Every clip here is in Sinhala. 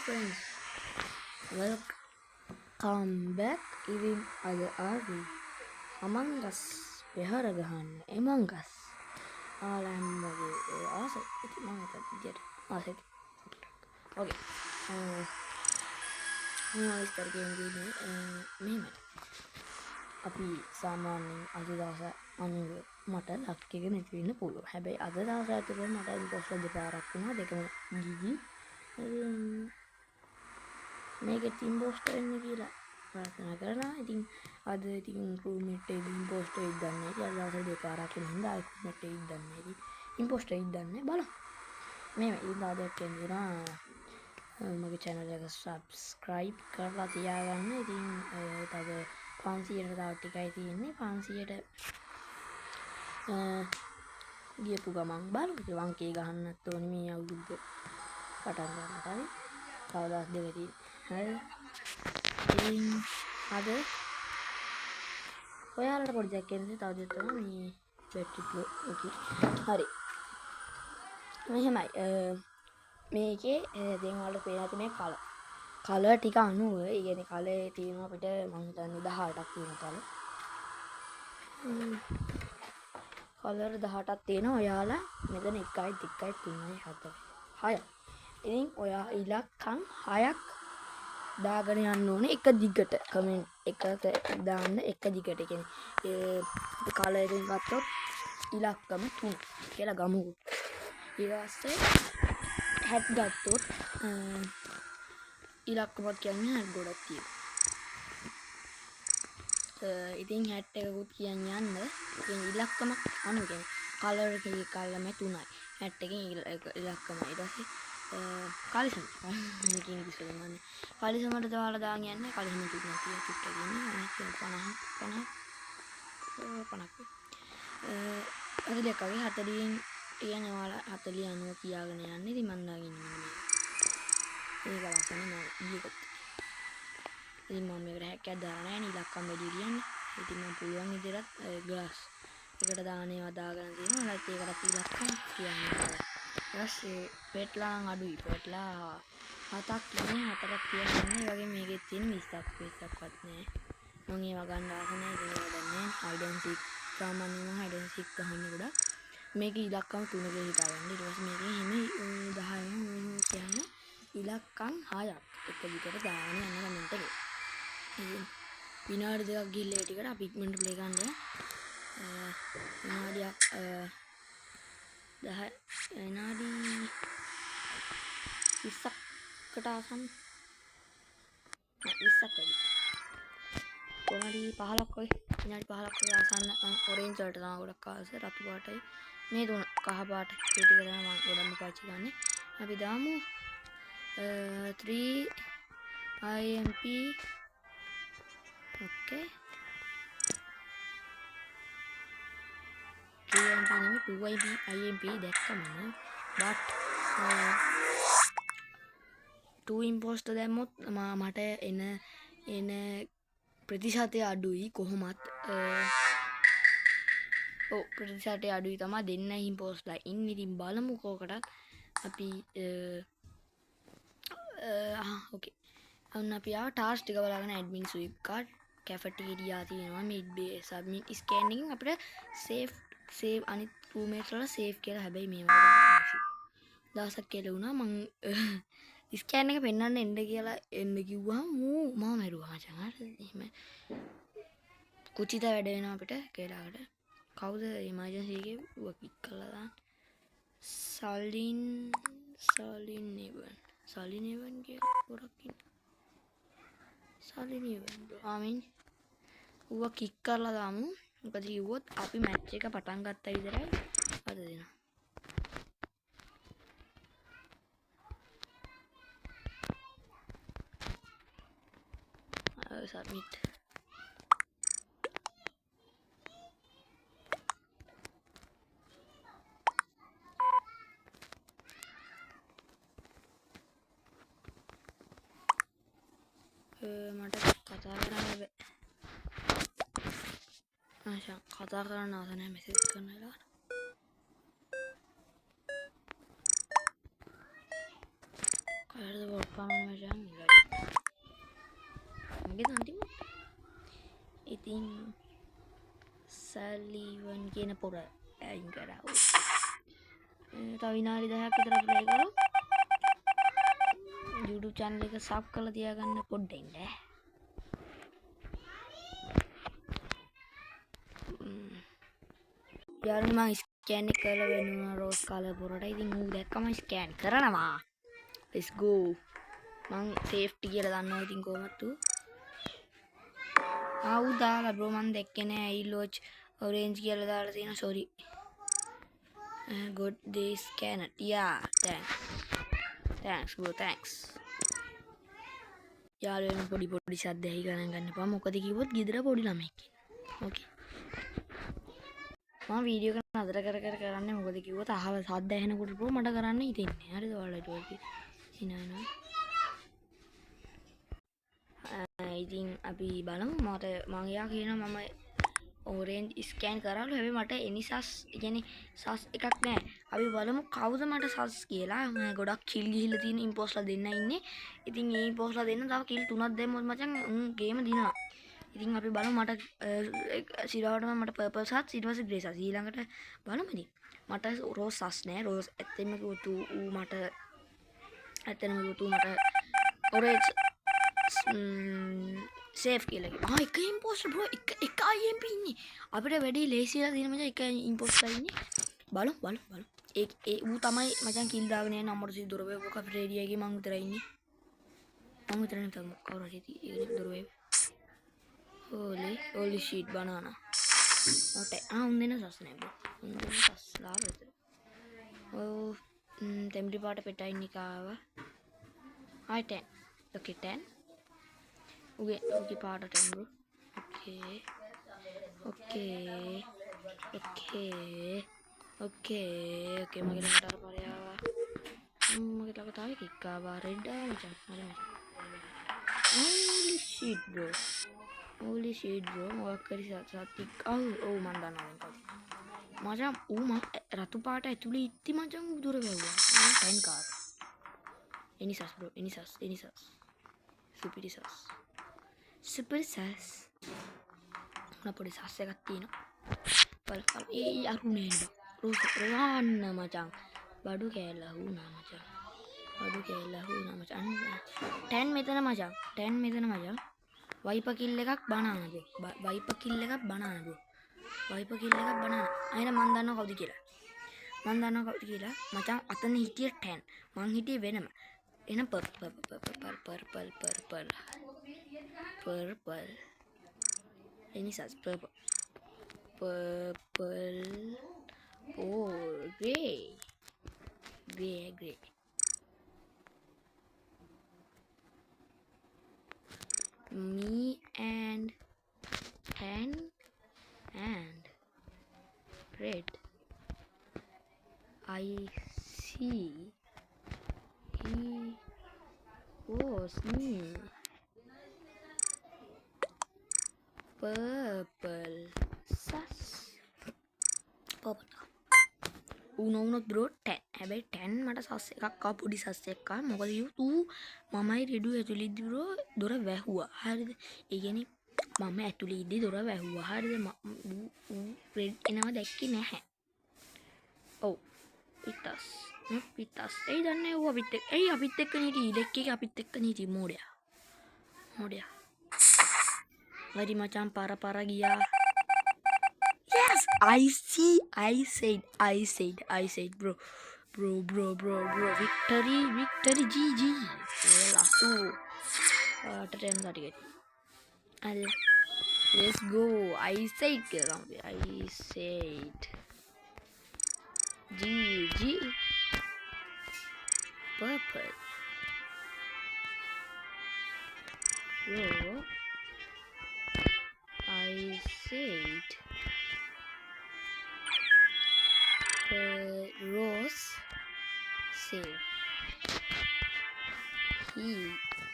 friends, welcome back. ඉතින් අද ආවේ Among Us පෙහර ගහන්න Among Us. ආලා හැමෝගේ ආස ඉතින් මම හිතුවා විදියට ආසෙත්. ඕකේ. මම ඉස්තර ගේම් ගියේ මෙහෙමද. අපි සාමාන්‍යයෙන් අද දවස අනුව මට ලක් එක නැති වෙන්න පුළුවන්. හැබැයි අද දවස ඇතුළේ මට ඉම්පෝස්ටර් දෙපාරක් වුණා. දෙකම ගිගි. මේකෙත් ඉම්පෝස්ටර් එන්න කියලා ප්‍රාර්ථනා කරනවා. ඉතින් අද ඉතින් රූම්මේට් එක ඉම්පෝස්ටර් එක දන්නේ නැහැ. ඊට දවස් දෙපාරක් වෙන හින්දා රූම්මේට් එක දන්නේ නැහැ. ඉම්පෝස්ටර් එක දන්නේ බලමු. මේ ඉතින් ආදයක් කියනවා මගේ channel එක subscribe කරලා තියාගන්න. ඉතින් තව 500ට තව ටිකයි තියෙන්නේ. 500ට ගියපු ගමන් බලමු. ඉතින් වංකේ ගහන්නත් ඕනේ මේ අවුරුද්ද පටන් ගන්න කලින්. තව දවස් දෙකක් තියෙනවා. හරි. ඉතින් අද ඔයාලට පොඩි දෙයක් කියන්නේ තව දෙයක් තමයි මේ බැටරි ප්ලෝ එක. හරි. මෙහෙමයි. මේකේ දැන් ඔයාලට පේන ඇති මේ කලර් ටික අනුව, ඒ කියන්නේ කලේ තියෙනවා අපිට මම හිතන්නේ 18ක් තියෙන කලර් 18ක් තියෙනවා. ඔයාලා මෙතන 1යි 2යි 3යි 4යි 6යි. ඉතින් ඔයා ඉලක්කම් 6ක් දාගෙන යන්න ඕනේ එක දිගට. කමෙන්ට් එකක දාන්න එක දිගට. කියන්නේ ඒ කලර් එකෙන් ගත්තොත් ඉලක්කම 3 කියලා ගමු. ඊට පස්සේ හැට් ගත්තොත් ඉලක්කමත් කියන්නේ හැට් ගොඩක් තියෙනවා. ඉතින් හැට් එකකුත් කියන්න යන්න. කියන්නේ ඉලක්කමක් අනුව කියන්නේ කලර් එකේ කලම 3යි. හැට් එකෙන් ඉලක්කමයි. ඊට පස්සේ කලිසම මේකෙන් කිසිම කලිසමට දාලා දාන් යන්නේ. කලිසම තුනක් තියෙන චුට්ටක් ඉන්නේ. 50 අද දෙකගේ 40න් කියන්නේ ඔයාලා 40 90 කියාගෙන යන්නේ. ඉතින් මම දාගෙන ඉන්නේ මේක ලස්සන නෝ ඊයකට. ඉතින් මම මේකට හැක්කයක් දාලා නැහැ නේ ඉලක්කම් වැඩි කියන්නේ. ඉතින් මම පුළුවන් විදිහට ග්ලාස් එකට දාන්නේ වදාගෙන තියෙනවා. නැත් ඒකට ඉලක්කම් කියන්නේ. ඊපස්සේ පෙට්ලා නම් අඩුයි. පෙට්ලා 7ක් තියෙනවා. 4ක් තියෙන්නේ. වගේ මේකෙත් තියෙන 20ක් 20ක්වත් නැහැ. මම ඒව ගන්න ආස නැහැ. ඒක දන්නේ hide and seek සාමාන්‍යයෙන් hide and seek ගහන්නේ ගොඩක්. මේක ඉලක්කම් 3 කියලා හිතාගන්න. ඊට පස්සේ මේකෙන් හැම 10ම කියන්නේ ඉලක්කම් 6ක් එක විතර දාගෙන යන කමෙන්ට් එකේ. ඉතින් විනාඩි දෙකක් ගිහිල්ලා ඒ ටිකට අපි ඉක්මනට ප්ලේ ගන්න යනවා. විනාඩියක් 10 විනාඩි 20කට ආසන්න 20ක් වැඩි. විනාඩි 15ක් වගේ විනාඩි 15ක් වගේ ආසන්න ඔරෙන්ජ් වලට තමයි ගොඩක් ආස. රතු පාටයි මේ තුන කහ පාට ඒ ටික තමයි මම ගොඩක්ම පාවිච්චි කරන්නේ. අපි දාමු 3 IMP okay 3 IMP නෙමෙයි 2 IMP දැක්කම but 2 imposter දැම්මොත් මට එන ප්‍රතිශතය අඩුයි කොහොමත්. ඔව් ප්‍රතිශතය අඩුයි තමයි දෙන්න ඉම්පෝස්ට්ලා ඉන්නේ. ඉතින් බලමු කෝකටත් අපි ඕකේ අන්න අපි ආව ටාස්ක් ටික බලාගෙන ඇඩ්මින් ස්වීප් කාඩ් කැෆටීරියා තියෙනවා මිඩ් බේ සබ්මිට් ස්කෑන් එකෙන් අපිට සේව් අනිත් රූම්මේට්ස් වල සේව් කියලා. හැබැයි මේ වගේ දවසක් කියලා වුණා මං ස්කෑන් එක පෙන්වන්න එන්න කියලා එන්න කිව්වම මම මැරුවා මචං. හරිද? එහෙම කුචිත වැඩ වෙනවා අපිට කේලාකට. කවුද එමර්ජන්සි එකේ ඌව කික් කරලා දාන්න. සලින් කියලා ගොඩක් ඉන්නවා. සලින් ආමින් ඌව කික් කරලා දාමු. මොකද කිව්වොත් අපි මැච් එක පටන් ගත්තා විතරයි අද දෙනවා. සබ්මිට් මට කතා කරන්න බෑ. කතා කරන්න ආස නැහැ මෙසේජ් කරන වෙලාවට. කාටද වොට් කමෙන්ට් මගේ අන්තිමට. ඉතින් සලිවන් කියන පොර අයින් කරා. තව විනාඩි 10ක් විතර ප්ලේ කරමු. YouTube channel එක sub කරලා තියාගන්න පොඩ්ඩක් ඉන්න. යාළුවනේ මම ස්කෑන් එක කරලා වෙනුනා රෝස් කලර් පොරට. ඉතින් ඌ දැක්කම ස්කෑන් කරනවා. let's go. මං සේෆ්ටි කියලා දන්නවා ඉතින් කොහොමද ඌ. ආ ඌ දාලා බ්‍රෝ මං දැක්කේ නෑ. ඊලෝච් ඔරෙන්ජ් කියලා දාලා තියෙනවා. sorry. got this scanner. yeah thanks bro thanks. යාළුවනේ පොඩි සද්ද ඇහි ගණන් ගන්න එපා. මොකද කිව්වොත් ගෙදර පොඩි ළමෙක් ඉන්නවා. okay. මම වීඩියෝ එක නතර කර කරන්නේ මොකද කිව්වොත් අහල සද්ද ඇහෙනකොට බ්‍රෝ මට කරන්න හිතෙන්නේ. හරිද ඔයාලට ඔයගේ හිනානවා. ඉතින් අපි බලමු. මම යා කියනවා මම ඔරෙන්ජ් ස්කෑන් කරාලු. හැබැයි මට එනිසස් කියන්නේ සස් එකක් නෑ. අපි බලමු කවුද මට සස් කියලා. මම ගොඩක් කිල් ගිහිල්ලා තියෙන ඉම්පෝස්ට්ලා දෙන්න ඉන්නේ. ඉතින් මේ ඉම්පෝස්ට්ලා දෙන්න තව කිල් 3ක් දැම්මොත් මචං ගේම දිනනවා. ඉතින් අපි බලමු මට සිරාවටම මට පර්පල් සස් ඊට පස්සේ ග්‍රේ සස් ඊළඟට බලමු ඉතින්. මට රෝස් සස් නෑ. රෝස් ඇත්තෙම කිව්වොත් ඌ මට ඔරෙන්ජ් සේෆ් කියලා කිව්වා. එක ඉම්පෝස්ටර් බ්‍රෝ එක IMP ඉන්නේ. අපිට වැඩි ලේසියලා තියෙන මචං එක ඉම්පෝස්ටර් ඉන්නේ. බලමු. ඒ ඌ තමයි මචං කිල් දාගෙන යන අම්මට සී දොර වේවක අපිට රේඩියගේ මං විතරයි ඉන්නේ. මං විතරයි තමයි කවුරු හරි ඒක දොර වේව. holy shit banana. okay උන් දෙන සස් නෑ බ්‍රෝ. උන් දෙන සස් ලාවෙද. තෙම්ඩි පාට පෙටයි නිකාව. hi 10. okay 10. okay පාට 10 bro. okay මගේ ළඟට අර පාරේ ආවා. මගේ ළඟ තාම එකක් ආවා. රෙඩ් ආවා මචං. holy shit bro මොකක් කරි සත්‍තික්. ඔව් මන් දන්නවා මචං ඌ රතු පාට ඇතුලේ ඉත්ති මචං ඌ දොර වැව්වා. 10 කාර්. එනිසස් bro එනිසස් සුපිරි සස් මොන පොඩි සස් එකක් තියෙනවා. බල ඒ අරුනේ නේද රෝස් රාන්න මචං බඩු කෑල්ල හුණා මචං 10 මෙතන මචං වයිපර් කිල් එකක් බනාන බ්‍රෝ අයින මන් දන්නවා කවුද කියලා මචං අතන හිටිය 10 මං හිටියේ වෙනම එන purple එනිසස් purple grey me and 10 and red. I see he was me. purple sus උනොත් බ්‍රෝ 10 හැබැයි 10 මට සස් එකක් ආව පොඩි සස් එකක් ආව මොකද ඌ මමයි රෙඩු ඇතුළේ ඉද්දි බ්‍රෝ දොර වැහුවා හරිද ඒ කියන්නේ මම ඇතුළේ ඉද්දි දොර වැහුවා හරිද ඌ රෙඩ් එනවා දැක්කේ නැහැ ඔව් පිටස් ඒ දන්නේ ඌ අපිත් එක්ක නීටි ඉලෙක් එක අපිත් එක්ක නීටි මොඩයා හරි මචං පාර ගියා yes I said bro victory GG lasu terus tadi let's go I said GG purple bro I said Rose said he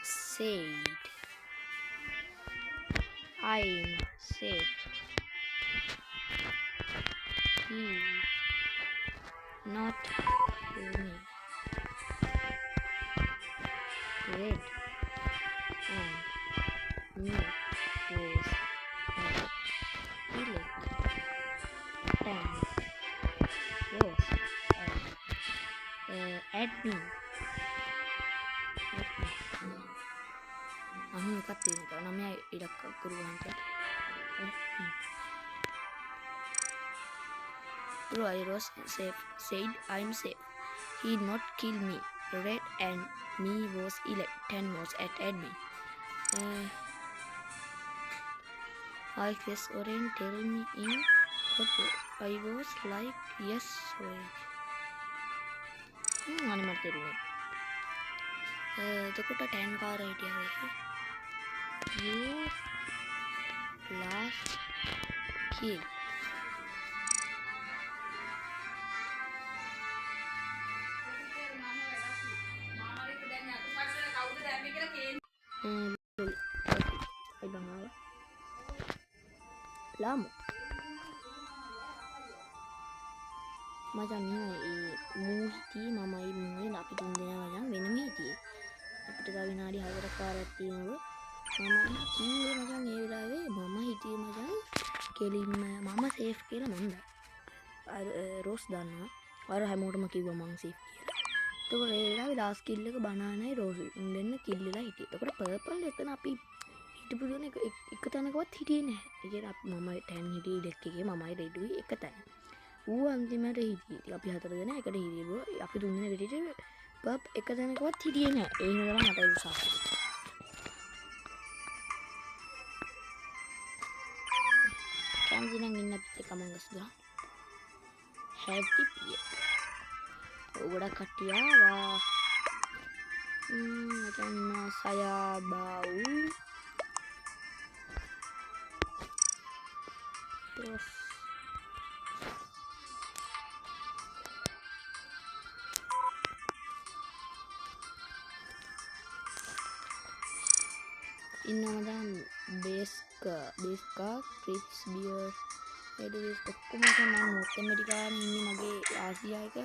said I'm safe he not me red and me admin අනු එකක් තියෙනවා නම ඉලක්ක කරුවාන්ට Bro, I was safe. Said I'm safe. He not kill me. Red and me was 10 was at admin. I guess Orange tell me in purple. I was like yes Orange. අනේ මට තේරුනේ. එතකොට 10 කාර හිටියා you last kill. I don't know. Lama. මචං මේ මූහිටි මමයි මුනේ අපි තුන් දෙනා මචං වෙනම හිටියේ. අපිට තව විනාඩි 4ක් පාරක් තියෙනවා. මම කිව්වේ මචං ඒ වෙලාවේ මම හිටියේ මචං කෙලින්ම මම සේෆ් කියලා මම දන්නවා. අර රෝස් දන්නවා. අර හැමෝටම කිව්වා මම සේෆ් කියලා. එතකොට ඒ වෙලාවේ ලාස්ට් කිල් එක බනානයි රෝස් දෙන්න කිල් වෙලා හිටියේ. එතකොට පර්පල් එතන අපි හිටපු දෙන එක තැනකවත් හිටියේ නැහැ. ඒ කියන්නේ මම 10 හිටියේ ඉලෙක්ට් එකේ මමයි රෙඩුයි එක තැන. ඌ අන්තිමට හිටියේ. අපි හතර දෙනා එකට හිටියේ බෝ. අපි තුන් දෙනා හිටියේ පර්ප් එක තැනකවත් හිටියේ නැහැ. ඒ හින්දා තමයි මට උසාව. කැන්සි නම් ඉන්න අපිත් එක මංගස් ගහන්න. හැටි පිය. ගොඩක් කට්ටිය ආවා. මචං saya bau. Terus ඉන්නවා දැන් බේස්කා ක්‍රිප්ස් බියර් එඩිස් ඔක්කොම මම නෝට් ඇමරිකාවේ ඉන්නේ මගේ ආසියා එක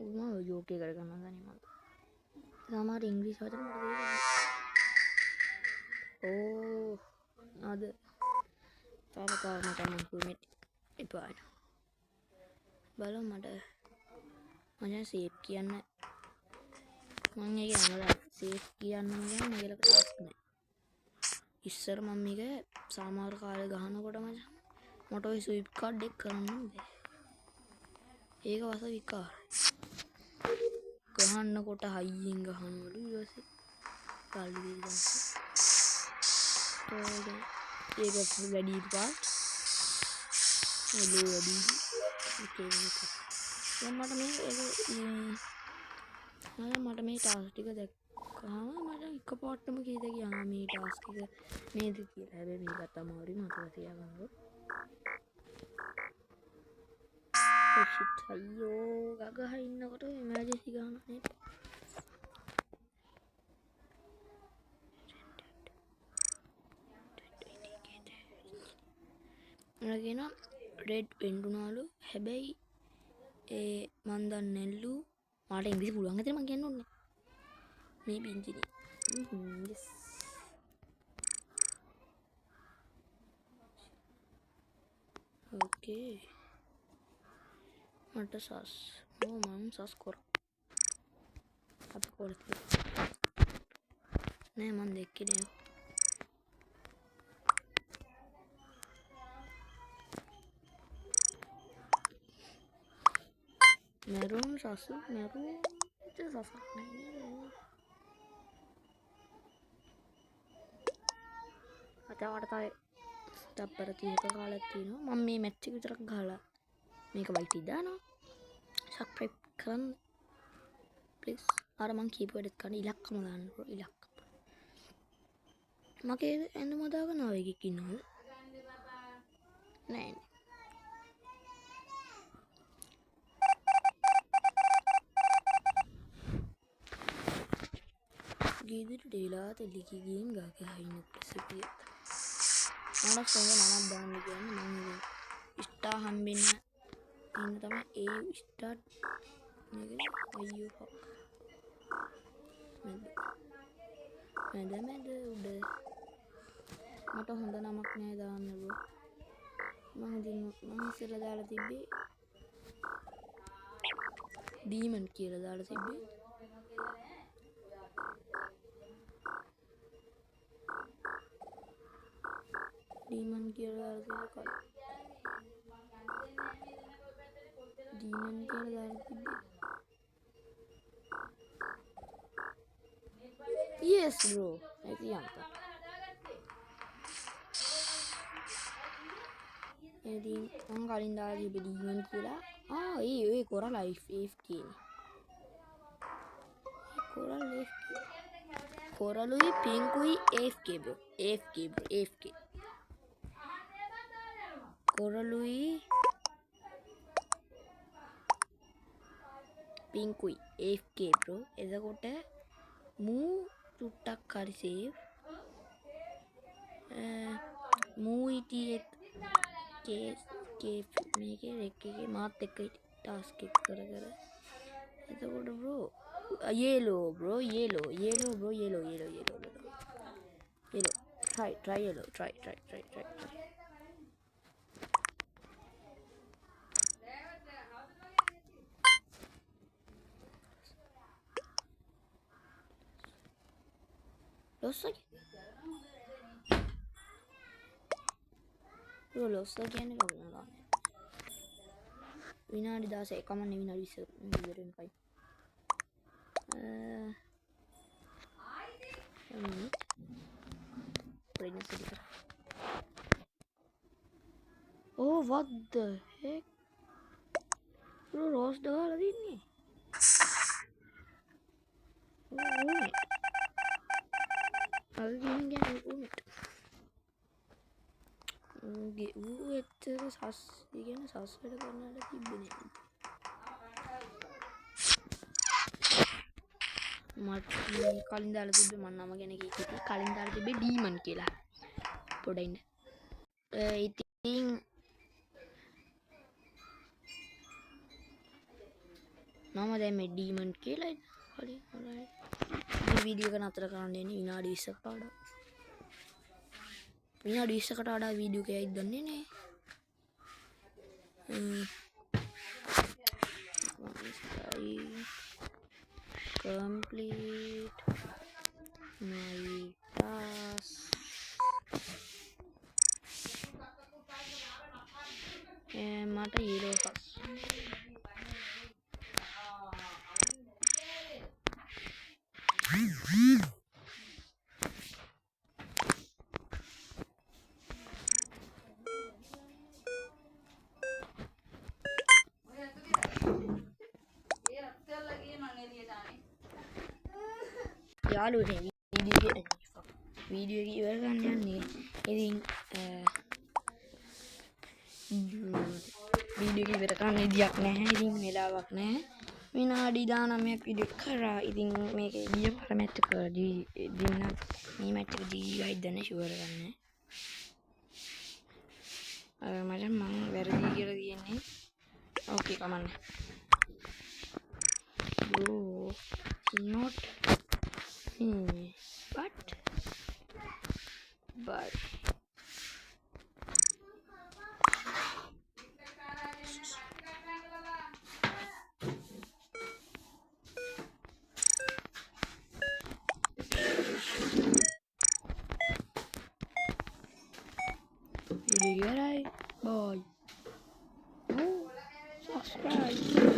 මම යෝකේ කරගන්න ගන්නේ මම සමහර ඉංග්‍රීසි වචන මට තේරෙන්නේ අද තාම මම කුමෙට් එපා බලමු මට මම සේෆ් කියන්න මම ඒක නමලා සේෆ් කියන්න මගේ ළඟ ටාස්ක් නැහැ ඉස්සර මම මේක සමහර කාලේ ගහනකොට මට ඔය ස්විප් කාඩ් එක කරන්න බෑ ඒක වස විකාරයි ගහන්නකොට හයියෙන් ගහනවලු ඊට පස්සේ කල්ලි දෙන්න ඒක වැඩි පාට් එළු වැඩි දැන් මට මේ ටාස්ක් ටික දැක්කම මට එකපාරටම කීයද ගියා මේ ටාස්ක් එක නේද කියලා. හැබැයි මේකත් අමාරුයි මතක තියාගන්න. අයියෝ ගගහ ඉන්නකොට එමර්ජන්සි ගන්න නේ. මගෙන රෙඩ් වෙන්ඩුනාලු හැබැයි ඒ මන් දන්නේ නැල්ලු මට ඉංග්‍රීසි පුළුවන් හැටි මම කියන්න ඕනේ මේ බින්දිනේ yes okay මට සස් මම සස් කර අපි කොල්ලේ නෑ මම දෙක්කේ නෑ Meron sasu meron itu sasu අතවට තව තප්පර 30ක කාලයක් තියෙනවා මම මේ මැච් එක විතරක් ගහලා මේක වයිට් දානවා සබ්ස්ක්‍රයිබ් කරන්න ප්ලීස් අර මං කීප වැඩත් කරන්න ඉලක්කම දාන්න ඉලක්ක මගේ ඇඳුම දාගෙන ආව එකෙක් ඉන්නවද නෑ ගෙදරට වෙලා තෙලිකි ගේම් ගාගෙන ඉන්න ප්‍රසිද්ධිය මම සොංග නමක් දාන්න කියන්නේ මම ස්ටාර් හම්බෙන්න ඉන්න තමයි ඒ ස්ටාර් නේද අයියෝ හොක් මැද උඩ මට හොඳ නමක් නෑ දාන්න බෝ මම ඉස්සෙල්ලා දාලා තිබ්බේ ඩීමන් කියලා දාලා තිබ්බේ. ඩීමන් කියලා දාලා තිබ්බේ. ඩීමන් කියලා දාලා තිබ්බේ. Yes bro. Itu yang tak. Jadi orang kalian dah di bediman kira. Ah, iya, korang live AFK ni. Korang live. Korang lui pingkui AFK bro. AFK bro. AFK. Korang lui pingkui AFK bro. Eza kote move චුට්ටක් හරි සේව් මූ ඉටියෙත් මේකේ එකේ මාත් එක්ක ටාස්ක් එක කර එතකොට bro yellow bro yellow bro yellow try yellow try loss lagi bro loss lagi ni kau nak විනාඩි 16 කමන්නේ විනාඩි 20 ඉවරෙන් කයි oh what the heck bro rose දාලා දින්නේ ඌ එච්චර සස් ඉගෙන සස් වැඩ කරන්නට තිබ්බේ මට කලින් දාලා තිබ්බේ මම නම ගැන කිව්වේ කලින් දාලා තිබ්බේ ඩීමන් කියලා පොඩ්ඩක් ඉන්න ඉතින් මම දැන් මේ ඩීමන් කියලා කලින් හොරයි වීඩියෝ එක නතර කරන්න ඉන්නේ විනාඩි 20කට වඩා විනාඩි 20කට වඩා වීඩියෝ එකයි දන්නේ නේ complete my task මට yellow pass යාළුවනේ වීඩියෝ එක ඉවර කරන්න යන්නේ ඉතින් වීඩියෝ එක ඉවර කරන්න ඉඩක් නැහැ ඉතින් වෙලාවක් නැහැ විනාඩි 19ක් වීඩියෝ කරා ඉතින් මේක ගිය පාර මැච් එක දින්න මේ මැච් එක ජීවයිද නැහැ ෂුවර් ගන්න මට මම වැරදි කියලා කියන්නේ ඕකේ කමන්න bro not but video right boy subscribe